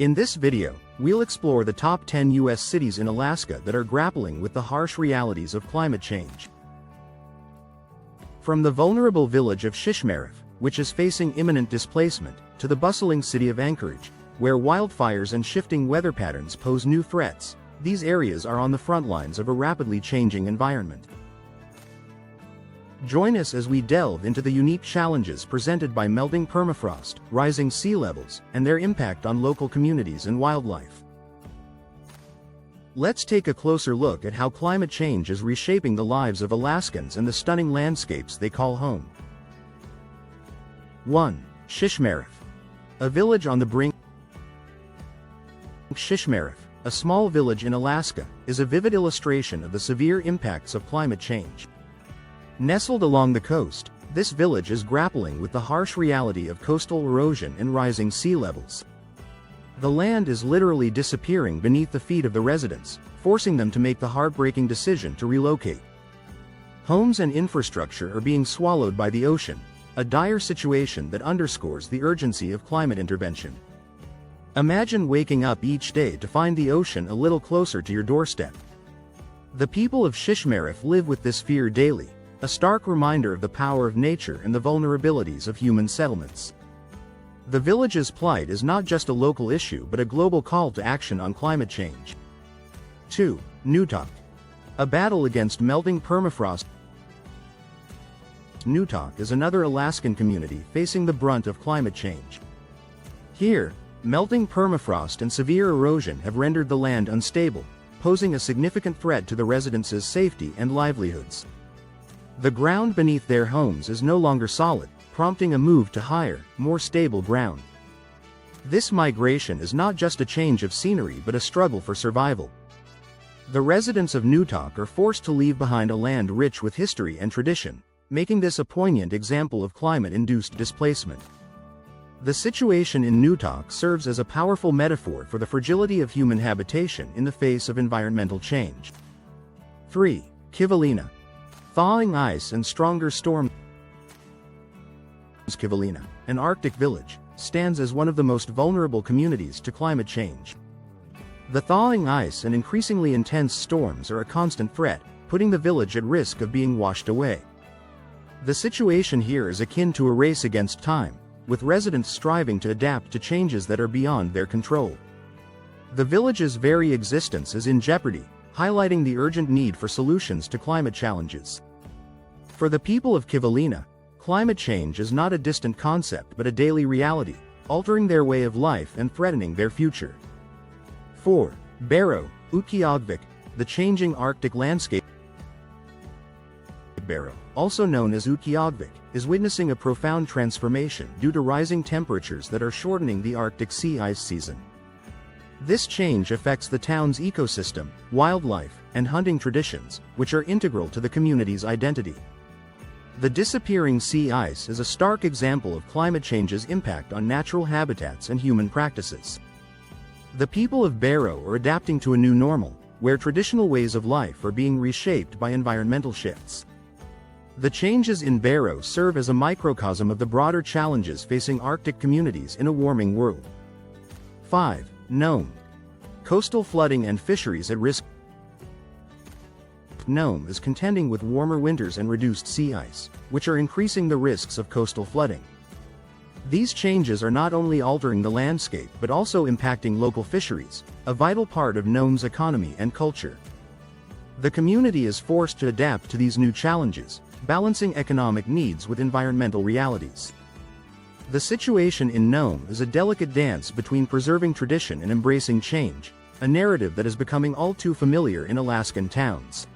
In this video, we'll explore the top 10 US cities in Alaska that are grappling with the harsh realities of climate change. From the vulnerable village of Shishmaref, which is facing imminent displacement, to the bustling city of Anchorage, where wildfires and shifting weather patterns pose new threats, these areas are on the front lines of a rapidly changing environment. Join us as we delve into the unique challenges presented by melting permafrost, rising sea levels, and their impact on local communities and wildlife. Let's take a closer look at how climate change is reshaping the lives of Alaskans and the stunning landscapes they call home. 1. Shishmaref. A village on the brink. Shishmaref, a small village in Alaska, is a vivid illustration of the severe impacts of climate change. Nestled along the coast, this village is grappling with the harsh reality of coastal erosion and rising sea levels. The land is literally disappearing beneath the feet of the residents, forcing them to make the heartbreaking decision to relocate. Homes and infrastructure are being swallowed by the ocean, a dire situation that underscores the urgency of climate intervention. Imagine waking up each day to find the ocean a little closer to your doorstep. The people of Shishmaref live with this fear daily, a stark reminder of the power of nature and the vulnerabilities of human settlements. The village's plight is not just a local issue but a global call to action on climate change. 2. Nutok. A battle against melting permafrost. Nutok is another Alaskan community facing the brunt of climate change. Here, melting permafrost and severe erosion have rendered the land unstable, posing a significant threat to the residents' safety and livelihoods. The ground beneath their homes is no longer solid, prompting a move to higher, more stable ground. This migration is not just a change of scenery but a struggle for survival. The residents of Nutok are forced to leave behind a land rich with history and tradition, making this a poignant example of climate-induced displacement. The situation in Nutok serves as a powerful metaphor for the fragility of human habitation in the face of environmental change. 3. Kivalina. Thawing ice and stronger storms. Kivalina, an Arctic village, stands as one of the most vulnerable communities to climate change. The thawing ice and increasingly intense storms are a constant threat, putting the village at risk of being washed away. The situation here is akin to a race against time, with residents striving to adapt to changes that are beyond their control. The village's very existence is in jeopardy, highlighting the urgent need for solutions to climate challenges. For the people of Kivalina, climate change is not a distant concept but a daily reality, altering their way of life and threatening their future. 4. Barrow, Utqiagvik, the changing Arctic landscape. Barrow, also known as Utqiagvik, is witnessing a profound transformation due to rising temperatures that are shortening the Arctic sea ice season. This change affects the town's ecosystem, wildlife, and hunting traditions, which are integral to the community's identity. The disappearing sea ice is a stark example of climate change's impact on natural habitats and human practices. The people of Barrow are adapting to a new normal, where traditional ways of life are being reshaped by environmental shifts. The changes in Barrow serve as a microcosm of the broader challenges facing Arctic communities in a warming world. 5. Nome. Coastal flooding and fisheries at risk. Nome is contending with warmer winters and reduced sea ice, which are increasing the risks of coastal flooding. These changes are not only altering the landscape but also impacting local fisheries, a vital part of Nome's economy and culture. The community is forced to adapt to these new challenges, balancing economic needs with environmental realities. The situation in Nome is a delicate dance between preserving tradition and embracing change, a narrative that is becoming all too familiar in Alaskan towns.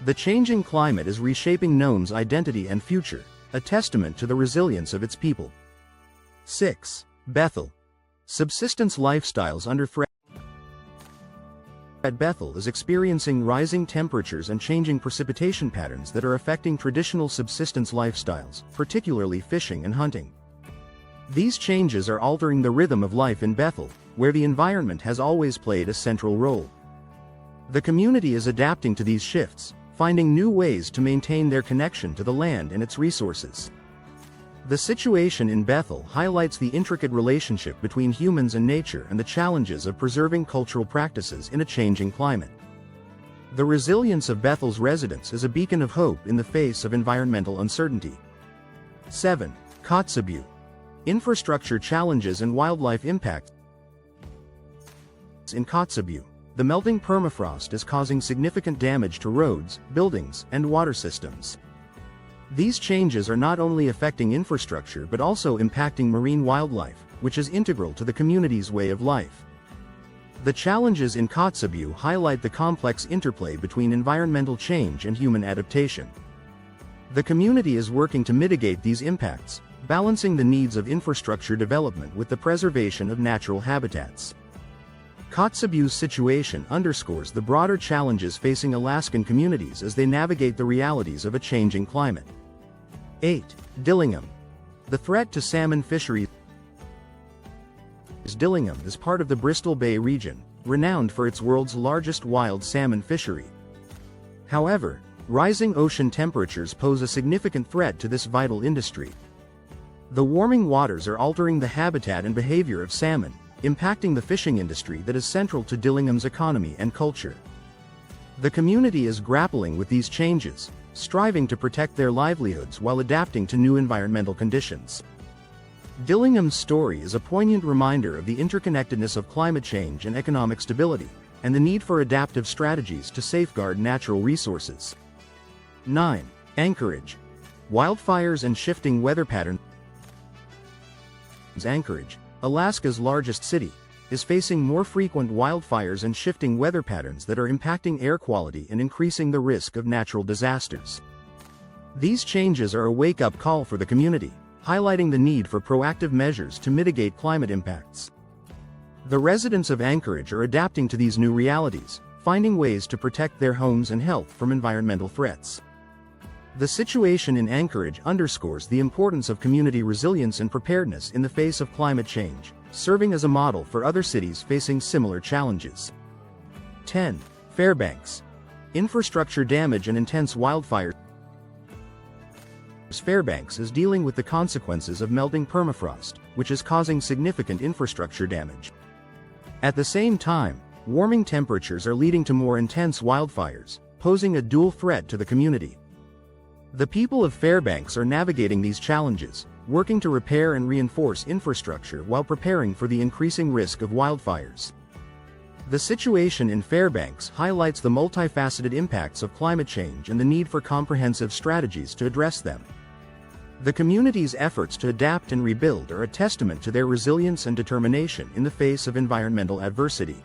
The changing climate is reshaping Nome's identity and future, a testament to the resilience of its people. 6. Bethel. Subsistence lifestyles under threat. Bethel is experiencing rising temperatures and changing precipitation patterns that are affecting traditional subsistence lifestyles, particularly fishing and hunting. These changes are altering the rhythm of life in Bethel, where the environment has always played a central role. The community is adapting to these shifts, finding new ways to maintain their connection to the land and its resources. The situation in Bethel highlights the intricate relationship between humans and nature and the challenges of preserving cultural practices in a changing climate. The resilience of Bethel's residents is a beacon of hope in the face of environmental uncertainty. 7. Kotzebue. Infrastructure challenges and wildlife impacts. In Kotzebue, the melting permafrost is causing significant damage to roads, buildings, and water systems. These changes are not only affecting infrastructure but also impacting marine wildlife, which is integral to the community's way of life. The challenges in Kotzebue highlight the complex interplay between environmental change and human adaptation. The community is working to mitigate these impacts, balancing the needs of infrastructure development with the preservation of natural habitats. Kotzebue's situation underscores the broader challenges facing Alaskan communities as they navigate the realities of a changing climate. 8. Dillingham. The threat to salmon fisheries. Dillingham is part of the Bristol Bay region, renowned for its world's largest wild salmon fishery. However, rising ocean temperatures pose a significant threat to this vital industry. The warming waters are altering the habitat and behavior of salmon, impacting the fishing industry that is central to Dillingham's economy and culture. The community is grappling with these changes, striving to protect their livelihoods while adapting to new environmental conditions. Dillingham's story is a poignant reminder of the interconnectedness of climate change and economic stability, and the need for adaptive strategies to safeguard natural resources. 9. Anchorage. Wildfires and shifting weather patterns. Anchorage, Alaska's largest city, is facing more frequent wildfires and shifting weather patterns that are impacting air quality and increasing the risk of natural disasters. These changes are a wake-up call for the community, highlighting the need for proactive measures to mitigate climate impacts. The residents of Anchorage are adapting to these new realities, finding ways to protect their homes and health from environmental threats. The situation in Anchorage underscores the importance of community resilience and preparedness in the face of climate change, serving as a model for other cities facing similar challenges. 10. Fairbanks. Infrastructure damage and intense wildfires. Fairbanks is dealing with the consequences of melting permafrost, which is causing significant infrastructure damage. At the same time, warming temperatures are leading to more intense wildfires, posing a dual threat to the community. The people of Fairbanks are navigating these challenges, working to repair and reinforce infrastructure while preparing for the increasing risk of wildfires. The situation in Fairbanks highlights the multifaceted impacts of climate change and the need for comprehensive strategies to address them. The community's efforts to adapt and rebuild are a testament to their resilience and determination in the face of environmental adversity.